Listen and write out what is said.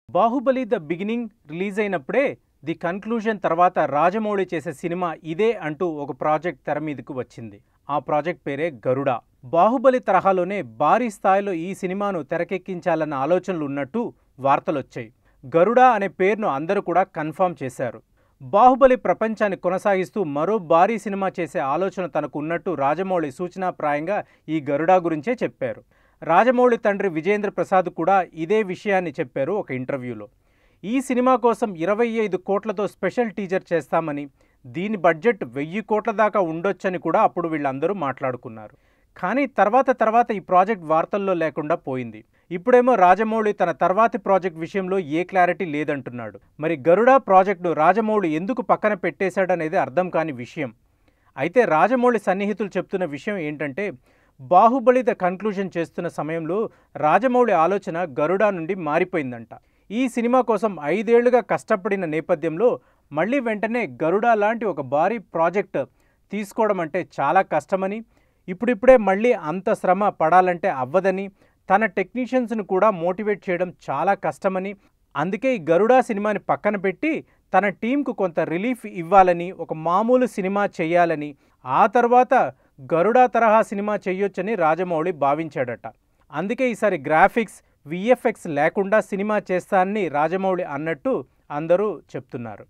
Baahubali the beginning release అయినప్పుడే the conclusion తర్వాత రాజమౌళి చేసే సినిమా ఇదే అంటూ ఒక ప్రాజెక్ట్ తెర మీదకు వచ్చింది. ఆ ప్రాజెక్ట్ పేరే గరుడ. బాహుబలి తరహాలోనే భారీ స్థాయిలో ఈ సినిమాను తెరకెక్కించాలన్న ఆలోచనలు ఉన్నట్టు వార్తలొచ్చాయి. గరుడ అనే పేరును అందరూ కూడా కన్ఫర్మ్ చేశారు. బాహుబలి ప్రపంచాన్ని కొనసాగిస్తూ మరో భారీ సినిమా చేసే ఆలోచన తనకు ఉన్నట్టు రాజమౌళి సూచనాప్రాయంగా ఈ గరుడ గురించే చెప్పారు. రాజమౌళి తండ్రి విజేంద్ర ప్రసాద్ కూడా ఇదే విషయాన్ని చెప్పారు ఒక ఇంటర్వ్యూలో. ఈ సినిమా కోసం 25 కోట్లతో స్పెషల్ టీజర్ చేస్తామని, దీని బడ్జెట్ 1000 కోట్ల దాకా ఉండొచ్చని కూడా అప్పుడు వీళ్ళందరూ మాట్లాడుకున్నారు. కానీ తర్వాత ఈ ప్రాజెక్ట్ వార్తల్లో లేకుండా పోయింది. ఇప్పుడేమో రాజమౌళి తన తర్వాతి ప్రాజెక్ట్ విషయంలో ఏ క్లారిటీ లేదంటున్నాడు. మరి గరుడ ప్రాజెక్టును రాజమౌళి ఎందుకు పక్కన పెట్టేశాడనేది అర్థం కాని విషయం. అయితే రాజమౌళి సన్నిహితులు చెప్తున్న విషయం ఏంటంటే, బాహుబలి ద కన్క్లూజన్ చేస్తున్న సమయంలో రాజమౌళి ఆలోచన గరుడ నుండి మారిపోయిందంట. ఈ సినిమా కోసం 5 ఏళ్లుగా కష్టపడిన నేపథ్యంలో మళ్ళీ వెంటనే గరుడ లాంటి ఒక భారీ ప్రాజెక్ట్ తీసుకోవడం అంటే చాలా కష్టమని, ఇప్పుడిప్పుడే మళ్ళీ అంత శ్రమ పడాలంటే అవ్వదని, తన టెక్నీషియన్స్ను కూడా మోటివేట్ చేయడం చాలా కష్టమని, అందుకే ఈ గరుడ సినిమాని పక్కన పెట్టి తన టీంకు కొంత రిలీఫ్ ఇవ్వాలని, ఒక మామూలు సినిమా చేయాలని, ఆ తర్వాత గరుడ తరహా సినిమా చేయొచ్చని రాజమౌళి భావించాడట. అందుకే ఈసారి గ్రాఫిక్స్, విఎఫ్ఎక్స్ లేకుండా సినిమా చేస్తానని రాజమౌళి అన్నట్టు అందరూ చెప్తున్నారు.